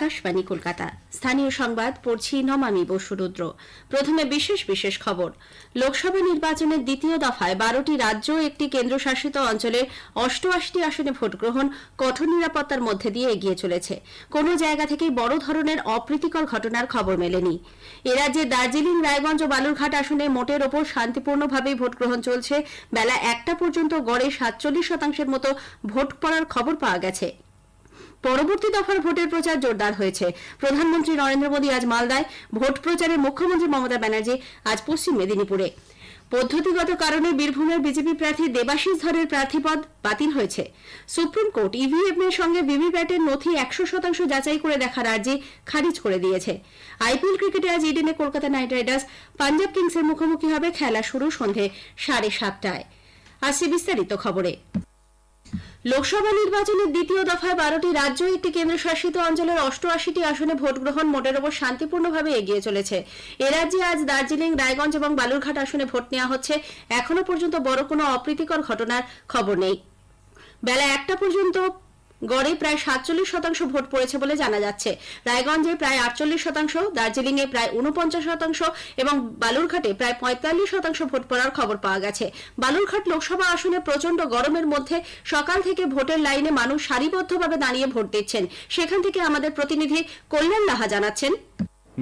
আকাশবাণী কলকাতা। স্থানীয় সংবাদ পড়ছি নমামি বসুরুদ্র। প্রথমে বিশেষ খবর। লোকসভা নির্বাচনের দ্বিতীয় দফায় 12টি রাজ্য ও একটি কেন্দ্রশাসিত অঞ্চলের 88টি আসনে ভোটগ্রহণ কঠোর নিরাপত্তার মধ্যে দিয়ে এগিয়ে চলেছে। কোনো জায়গা থেকেই বড় ধরনের অপ্রীতিকর ঘটনার খবর মেলেনি। এ রাজ্যে দার্জিলিং, রায়গঞ্জ ও বালুরঘাট আসনে মোটের ওপর শান্তিপূর্ণভাবেই ভোটগ্রহণ চলছে। বেলা 1টা পর্যন্ত গড়ে 47% মতো ভোট পড়ার খবর পাওয়া গেছে। পরবর্তী দফার ভোটের প্রচার জোরদার হয়েছে। প্রধানমন্ত্রী নরেন্দ্র মোদী আজ মালদায়, ভোট প্রচারে মুখ্যমন্ত্রী মমতা ব্যানার্জি আজ পশ্চিম মেদিনীপুরে। পদ্ধতিগত কারণে বীরভূমের বিজেপি প্রার্থী দেবাশিস ধরের প্রার্থীপদ বাতিল হয়েছে। সুপ্রিম কোর্ট ইভিএম এর সঙ্গে ভিভিপ্যাটের নথি 100% যাচাই করে দেখার আর্জি খারিজ করে দিয়েছে। আইপিএল ক্রিকেটে আজ ইডেনে কলকাতা নাইট রাইডার্স পাঞ্জাব কিংসের মুখোমুখি হবে। খেলা শুরু সন্ধে 7:30টায়। আসছে বিস্তারিত খবরে। লোকসভা নির্বাচনের দ্বিতীয় দফায় 12টি রাজ্য ও একটি কেন্দ্রশাসিত অঞ্চলের 88টি আসনে ভোটগ্রহণ মোটের ওপর শান্তিপূর্ণভাবে এগিয়ে চলেছে। এ রাজ্যে আজ দার্জিলিং, রায়গঞ্জ এবং বালুরঘাট আসনে ভোট নেওয়া হচ্ছে। এখনো পর্যন্ত বড় কোনো অপ্রীতিকর ঘটনার খবর নেই। বেলা 1টা পর্যন্ত গড়ে প্রায় 47% ভোট পড়েছে বলে জানা যাচ্ছে। রায়গঞ্জে প্রায় 48%, দার্জিলিংয়ে প্রায় 49% এবং বালুরঘাটে প্রায় 45% ভোট পড়ার খবর পাওয়া গেছে। বালুরঘাট লোকসভা আসনে প্রচন্ড গরমের মধ্যে সকাল থেকে ভোটের লাইনে মানুষ সারিবদ্ধভাবে দাঁড়িয়ে ভোট দিচ্ছেন। সেখান থেকে আমাদের প্রতিনিধি কল্যাণ লাহা জানাচ্ছেন।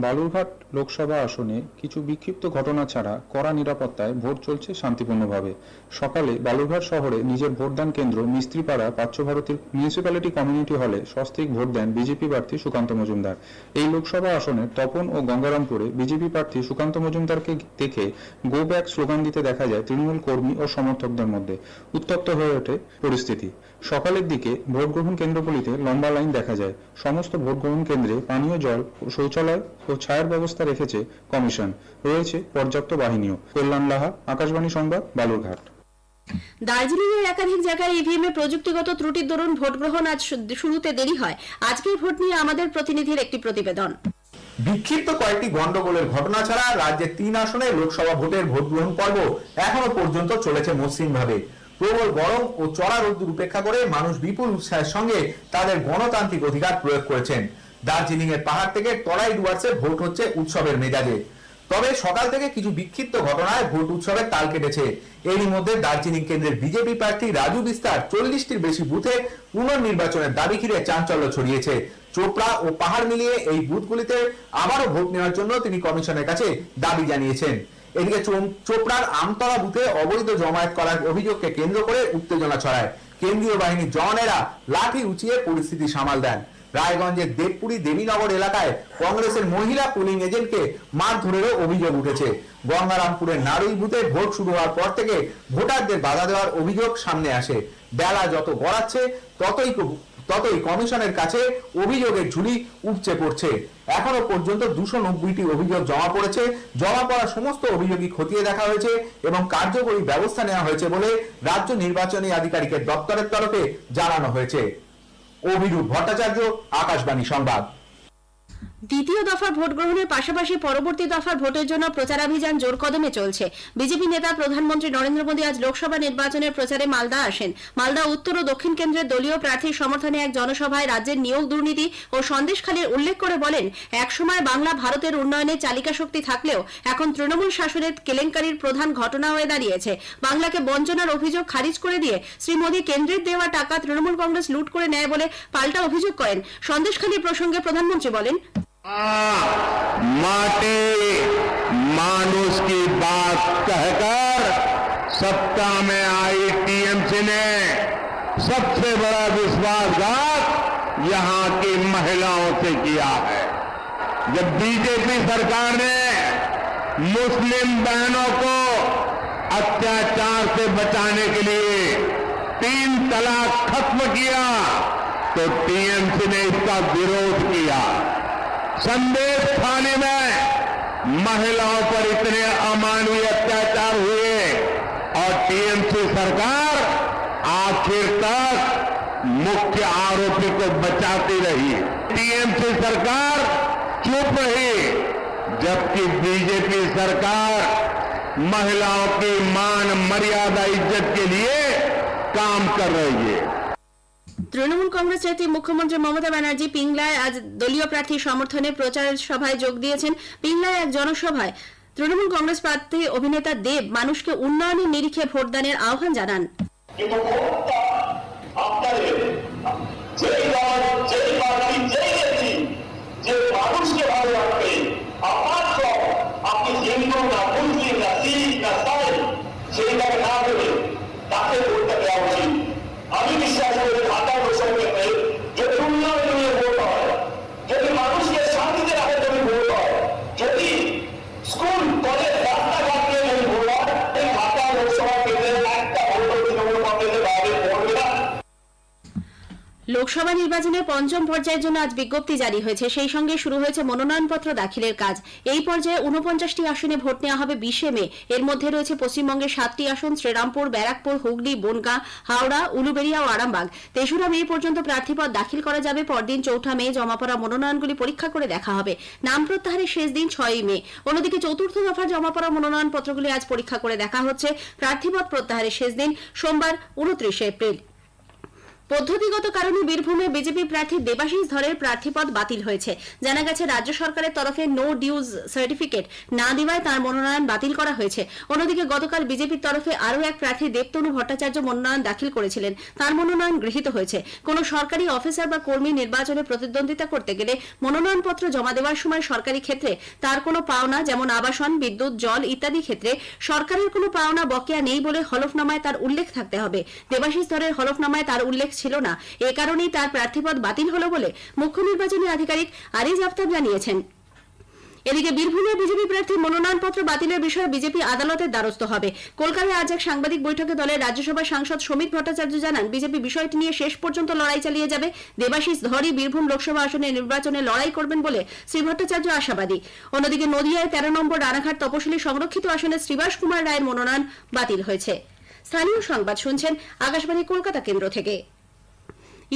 বালুরঘাট লোকসভা আসনে কিছু বিক্ষিপ্ত ঘটনা ছাড়া কড়া নিরাপত্তায় ভোট চলছে শান্তিপূর্ণভাবে। সকালে বালুরঘাট শহরে নিজের ভোটদান কেন্দ্র মিস্ত্রিপাড়া পার্শ্বভারতীর মিউনিসিপ্যালিটি কমিউনিটি হলে সস্ত্রীক ভোট দেন বিজেপি প্রার্থী সুকান্ত মজুমদার। এই লোকসভা আসনে তপন ও গঙ্গারামপুরে বিজেপি প্রার্থী সুকান্ত মজুমদারকে দেখে গো ব্যাক স্লোগান দিতে দেখা যায় তৃণমূল কর্মী ও সমর্থকদের মধ্যে। উত্তপ্ত হয়ে ওঠে পরিস্থিতি। সকালের দিকে ভোট গ্রহণ কেন্দ্রগুলিতে লম্বা লাইন দেখা যায়। সমস্ত ভোট গ্রহণ কেন্দ্রে পানীয় জল, শৌচালয় ও ছায়ার ব্যবস্থা রেখেছে কমিশন। রয়েছে পর্যাপ্ত বাহিনীও। কল্যাণ লাহা, আকাশবাণী সংবাদ, বালুরঘাট। দার্জিলিং এর একাধিক জায়গায় ইভিএম এ প্রযুক্তিগত ত্রুটির দরুন ভোট গ্রহণ আজ শুরুতে দেরি হয়। আজকের ভোট নিয়ে আমাদের প্রতিনিধির একটি প্রতিবেদন। বিক্ষিপ্ত কয়েকটি গন্ডগোলের ঘটনা ছাড়া রাজ্যের 3 আসনে লোকসভা ভোটের ভোট গ্রহণ পর্ব এখনো পর্যন্ত চলেছে মসৃণভাবে। প্রবল গরম ও চড়া রোদ্দুর উপেক্ষা করে মানুষ বিপুল উৎসাহের সঙ্গে তাদের গণতান্ত্রিক অধিকার প্রয়োগ করেছেন। দার্জিলিং এর পাহাড় থেকে তরাই ডুয়ার্সে ভোট হচ্ছে উৎসবের মেজাজে। তবে সকাল থেকে কিছু বিক্ষিপ্ত ঘটনায় ভোট উৎসবের তাল কেটেছে। এরই মধ্যে দার্জিলিং কেন্দ্রের বিজেপি প্রার্থী রাজু বিস্তার 40টির বেশি বুথে পুনর্নির্বাচনের দাবি ঘিরে চাঞ্চল্য ছড়িয়েছে। চোপড়া ও পাহাড় মিলিয়ে এই বুথগুলিতে আবারও ভোট নেওয়ার জন্য তিনি কমিশনের কাছে দাবি জানিয়েছেন। এদিকে চোপড়ার আমতলা বুথে অবৈধ জমায়েত করার অভিযোগকে কেন্দ্র করে উত্তেজনা ছড়ায়। কেন্দ্রীয় বাহিনীর জওয়ানেরা লাঠি উঁচিয়ে পরিস্থিতি সামাল দেন। রায়গঞ্জের দেবপুরি দেবীনগর এলাকায় কংগ্রেসের মহিলা পুলিং এজেন্টকে মারধরেরও অভিযোগ উঠেছে। গঙ্গারামপুরের নারুই বুথে ভোট শুরু হওয়ার পর থেকে ভোটারদের বাধা দেওয়ার অভিযোগ সামনে আসে। বেলা যত গড়াচ্ছে ততই কমিশনের কাছে অভিযোগের ঝুলি উপচে পড়ছে। এখনো পর্যন্ত 290টি অভিযোগ জমা পড়েছে। জমা পড়া সমস্ত অভিযোগই খতিয়ে দেখা হয়েছে এবং কার্যকরী ব্যবস্থা নেওয়া হয়েছে বলে রাজ্য নির্বাচনী আধিকারিকের দপ্তরের তরফে জানানো হয়েছে। অভিরূপ ভট্টাচার্য, আকাশবাণী সংবাদ। দ্বিতীয় দফার ভোট গ্রহণের পাশাপাশি পরবর্তী দফার ভোটের জন্য প্রচারাভিযান জোর কদমে চলছে। বিজেপি নেতা প্রধানমন্ত্রী নরেন্দ্র মোদী আজ লোকসভা নির্বাচনের প্রচারে মালদা আসেন। মালদা উত্তর ও দক্ষিণ কেন্দ্রের দলীয় প্রার্থীর সমর্থনে এক জনসভায় রাজ্যের নিয়োগ দুর্নীতি ও সন্দেশখালির উল্লেখ করে বলেন, একসময় বাংলা ভারতের উন্নয়নে চালিকা শক্তি থাকলেও এখন তৃণমূল শাসনের কেলেঙ্কারির প্রধান ঘটনা হয়ে দাঁড়িয়েছে। বাংলাকে বঞ্চনার অভিযোগ খারিজ করে দিয়ে শ্রী মোদী কেন্দ্রের দেওয়া টাকা তৃণমূল কংগ্রেস লুট করে নেয় বলে পাল্টা অভিযোগ করেন। সন্দেশখালির প্রসঙ্গে প্রধানমন্ত্রী বলেন, माटी मानुष की बात कहकर सत्ता में आई टीएमसी ने सबसे बड़ा विश्वासघात यहां की महिलाओं से किया है। जब बीजेपी सरकार ने मुस्लिम बहनों को अत्याचार से बचाने के लिए 3 तलाक खत्म किया तो टीएमसी ने इसका विरोध किया। संदेश थाने में महिलाओं पर इतने अमानवीय अत्याचार हुए और टीएमसी सरकार आखिर तक मुख्य आरोपी को बचाती रही। टीएमसी सरकार चुप रही जबकि बीजेपी सरकार महिलाओं की मान मर्यादा इज्जत के लिए काम कर रही है। তৃণমূল কংগ্রেস নেত্রী মুখ্যমন্ত্রী মমতা ব্যানার্জি পিংলায় আজ দলীয় প্রার্থী সমর্থনে প্রচার সভায় যোগ দিয়েছেন। পিংলায় এক জনসভায় তৃণমূল কংগ্রেস প্রার্থী অভিনেতা দেব মানুষকে উন্নয়নের নিরিখে ভোটদানের আহ্বান জানান। আমি বিশ্বাস করি ঢাকা লোকসভা যদি উন্নয়ন নিয়ে ভোট হয়, যদি মানুষকে শান্তিতে রাখে যদি ভোট হয়, যদি স্কুল কলেজ রাস্তাঘাট নিয়ে যদি ভোট হয়, এই ঢাকা লোকসভা কেন্দ্রের একটা ভোট তৃণমূল কংগ্রেসের বাইরে পড়বে না। লোকসভা নির্বাচনের পঞ্চম পর্যায়ের জন্য আজ বিজ্ঞপ্তি জারি হয়েছে। সেই সঙ্গে শুরু হয়েছে মনোনয়নপত্র দাখিলের কাজ। এই পর্যায়ে 49টি আসনে ভোট নেওয়া হবে 20 মে। এর মধ্যে রয়েছে পশ্চিমবঙ্গের 7টি আসন, শ্রীরামপুর, ব্যারাকপুর, হুগলি, বনগাঁ, হাওড়া, উলুবেড়িয়া ও আরামবাগ। 3রা মে পর্যন্ত প্রার্থীপদ দাখিল করা যাবে। পরদিন 4 মে জমা পড়া মনোনয়নগুলি পরীক্ষা করে দেখা হবে। নাম প্রত্যাহারের শেষ দিন 6 মে। অন্যদিকে চতুর্থ দফার জমা পড়া মনোনয়নপত্রগুলি আজ পরীক্ষা করে দেখা হচ্ছে। প্রার্থীপদ প্রত্যাহারের শেষ দিন সোমবার 29 এপ্রিল। পদ্ধতিগত কারণে বীরভূমে বিজেপি প্রার্থী দেবাশিস ধরের প্রার্থীপদ বাতিল হয়েছে। জানা গেছে রাজ্য সরকারের তরফে নো ডিউজ সার্টিফিকেট না দেওয়ায় তার মনোনয়ন বাতিল করা হয়েছে। অন্যদিকে গতকাল বিজেপির তরফে আরও এক প্রার্থী দেবতনু ভট্টাচার্য মনোনয়ন দাখিল করেছিলেন। তার মনোনয়ন গৃহীত হয়েছে। কোন সরকারি অফিসার বা কর্মী নির্বাচনে প্রতিদ্বন্দ্বিতা করতে গেলে মনোনয়নপত্র জমা দেওয়ার সময় সরকারি ক্ষেত্রে তার কোনো পাওনা যেমন আবাসন, বিদ্যুৎ, জল ইত্যাদি ক্ষেত্রে সরকারের কোনো পাওনা বকেয়া নেই বলে হলফনামায় তার উল্লেখ থাকতে হবে। দেবাশিস ধরের হলফনামায় তার উল্লেখ ছিল না। এ কারণেই তার প্রার্থীপদ বাতিল হল বলে মুখ্য নির্বাচনী আধিকারিক আরিজ আফতাব জানিয়েছেন। এদিকে বীরভূমে বিজেপি প্রার্থী মনোনয়নপত্র বাতিলের বিষয়ে বিজেপি আদালতের দ্বারস্থ হবে। কলকাতায় আজ এক সাংবাদিক বৈঠকে দলের রাজ্যসভা সাংসদ সমীর ভট্টাচার্য জানান, বিজেপি বিষয়টি নিয়ে শেষ পর্যন্ত লড়াই চালিয়ে যাবে। দেবাশিস ধরই বীরভূম লোকসভা আসনে নির্বাচনে লড়াই করবেন বলে শ্রী ভট্টাচার্য আশাবাদী। অন্যদিকে নদিয়ায় 13 নম্বর রানাঘাট তপশিলি সংরক্ষিত আসনে শ্রীবাস কুমার রায়ের মনোনয়ন বাতিল হয়েছে। স্থানীয় সংবাদ শুনছেন আকাশবাণী কলকাতা কেন্দ্র থেকে।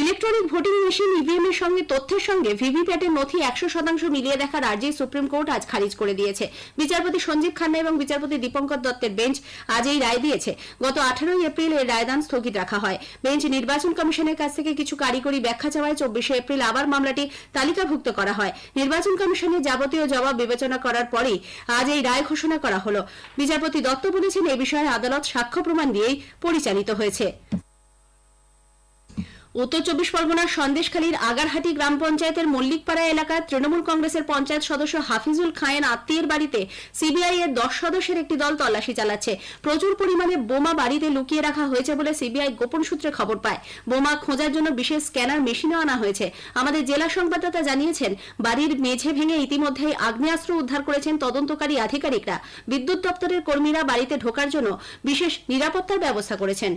ইলেকট্রনিক ভোটিং মেশিন ইভিএম এর সঙ্গে তথ্যের সঙ্গে ভিভিপ্যাটের নথি 100% মিলিয়ে দেখার আর্জি সুপ্রিম কোর্ট আজ খারিজ করে দিয়েছে। বিচারপতি সঞ্জীব খান্না এবং বিচারপতি দীপঙ্কর দত্তের বেঞ্চ আজ এই রায় দিয়েছে। গত 18 এপ্রিল এর রায়দান স্থগিত রাখা হয়। বেঞ্চ নির্বাচন কমিশনের কাছ থেকে কিছু কারিগরি ব্যাখ্যা চাওয়ায় 24 এপ্রিল আবার মামলাটি তালিকাভুক্ত করা হয়। নির্বাচন কমিশনের যাবতীয় জবাব বিবেচনা করার পরেই আজ এই রায় ঘোষণা করা হলো। বিচারপতি দত্ত বলেছেন, এই বিষয়ে আদালত সাক্ষ্য প্রমাণ দিয়েই পরিচালিত হয়েছে। উত্তর 24 পরগনার সন্দেশখালীর আগারহাটি গ্রাম পঞ্চায়েতের মল্লিকপাড়া এলাকার তৃণমূল কংগ্রেসের পঞ্চায়েত সদস্য হাফিজুল খায়ের আত্মীয়ের বাড়িতে সিবিআই এর 10 সদস্যের একটি দল তল্লাশি চালাচ্ছে। প্রচুর পরিমাণে বোমা বাড়িতে লুকিয়ে রাখা হয়েছে বলে সিবিআই গোপন সূত্রে খবর পায়। বোমা খোঁজার জন্য বিশেষ স্ক্যানার মেশিনও আনা হয়েছে। আমাদের জেলা সংবাদদাতা জানিয়েছেন, বাড়ির মেঝে ভেঙে ইতিমধ্যেই আগ্নেয়াস্ত্র উদ্ধার করেছেন তদন্তকারী আধিকারিকরা। বিদ্যুৎ দপ্তরের কর্মীরা বাড়িতে ঢোকার জন্য বিশেষ নিরাপত্তার ব্যবস্থা করেছেন।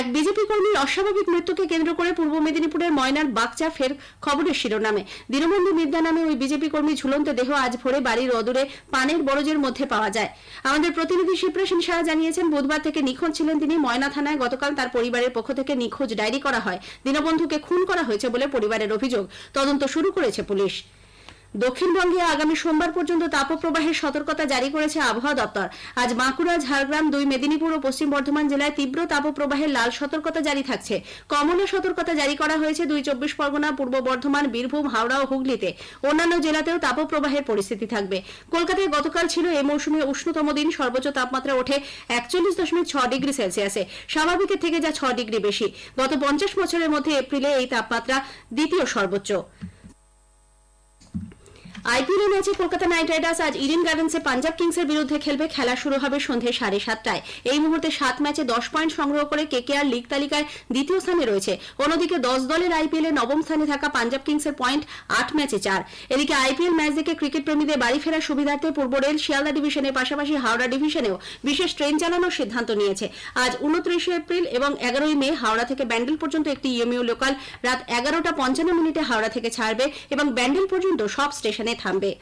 এক বিজেপি কর্মীর অস্বাভাবিক মৃত্যুকে কেন্দ্র করে পূর্ব মেদিনীপুরের ময়নার বাগচা ফের খবরের শিরোনামে। দীনবন্ধু মিদ্যা নামে ওই বিজেপি কর্মী ঝুলন্ত দেহ আজ ভোরে বাড়ির অদূরে পানের বরজের মধ্যে পাওয়া যায়। আমাদের প্রতিনিধি শিপ্রাসেন সাহা জানিয়েছেন, বুধবার থেকে নিখোঁজ ছিলেন তিনি। ময়না থানায় গতকাল তার পরিবারের পক্ষ থেকে নিখোঁজ ডায়েরি করা হয়। দীনবন্ধুকে খুন করা হয়েছে বলে পরিবারের অভিযোগ। তদন্ত শুরু করেছে পুলিশ। দক্ষিণবঙ্গে আগামী সোমবার পর্যন্ত তাপপ্রবাহের সতর্কতা জারি করেছে আবহাওয়া দপ্তর। আজ বাঁকুড়া, ঝাড়গ্রাম, 2 মেদিনীপুর ও পশ্চিম বর্ধমান জেলায় তীব্র তাপপ্রবাহের লাল সতর্কতা জারি থাকছে। কমলা সতর্কতা জারি করা হয়েছে 2 24 পরগনা, পূর্ব বর্ধমান, বীরভূম, হাওড়া ও হুগলিতে। অন্যান্য জেলাতেও তাপপ্রবাহের পরিস্থিতি থাকবে। কলকাতায় গতকাল ছিল এ মৌসুমে উষ্ণতম দিন। সর্বোচ্চ তাপমাত্রা ওঠে 41.6 ডিগ্রি সেলসিয়াসে, স্বাভাবিকের থেকে যা 6 ডিগ্রি বেশি। গত 50 বছরের মধ্যে এপ্রিলে এই তাপমাত্রা দ্বিতীয় সর্বোচ্চ। আইপিএল ম্যাচে কলকাতা নাইট রাইডার্স আজ ইডেন গার্ডেন্সে পাঞ্জাব কিংসের বিরুদ্ধে খেলবে। খেলা শুরু হবে সন্ধ্যে 7:30টায়। এই মুহূর্তে 7 ম্যাচে 10 পয়েন্ট সংগ্রহ করে কেকেআর লিগ তালিকায় দ্বিতীয় স্থানে রয়েছে। অন্যদিকে 10 দলের আইপিএল এ নবম স্থানে থাকা পাঞ্জাব কিংসের পয়েন্ট 8 ম্যাচে 4। এদিকে আইপিএল ম্যাচ দেখে ক্রিকেট প্রেমীদের বাড়ি ফেরার সুবিধার্থে পূর্ব রেল শিয়ালদা ডিভিশনের পাশাপাশি হাওড়া ডিভিশনেও বিশেষ ট্রেন চালানোর সিদ্ধান্ত নিয়েছে। আজ 29 এপ্রিল এবং 11 মে হাওড়া থেকে ব্যান্ডেল পর্যন্ত একটি ইএমইউ লোকাল রাত 11:55 হাওড়া থেকে ছাড়বে এবং ব্যান্ডেল পর্যন্ত সব স্টেশনে থামবে।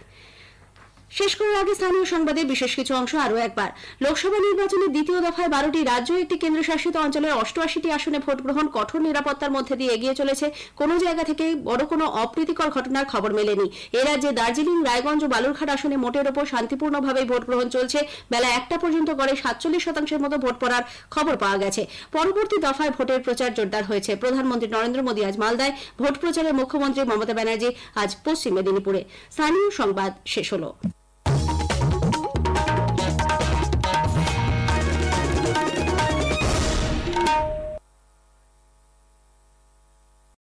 শেষ করার আগে স্থানীয় সংবাদের বিশেষ কিছু অংশ আরও একবার। লোকসভা নির্বাচনের দ্বিতীয় দফায় 12টি রাজ্য একটি কেন্দ্রশাসিত অঞ্চলের 88টি আসনে ভোট গ্রহণ কঠোর নিরাপত্তার মধ্যে দিয়ে এগিয়ে চলেছে। কোনো জায়গা থেকে বড় কোনো অপ্রীতিকর ঘটনার খবর মেলেনি। এ রাজ্যে দার্জিলিং, রায়গঞ্জ ও বালুরঘাট আসনে মোটের ওপর শান্তিপূর্ণভাবে ভোট গ্রহণ চলছে। বেলা 1টা পর্যন্ত গড়ে 47% মতো ভোট পড়ার খবর পাওয়া গেছে। পরবর্তী দফায় ভোটের প্রচার জোরদার হয়েছে। প্রধানমন্ত্রী নরেন্দ্র মোদী আজ মালদায়, ভোট প্রচারে মুখ্যমন্ত্রী মমতা ব্যানার্জি আজ পশ্চিম মেদিনীপুরে। স্থানীয় সংবাদ শেষ হলো।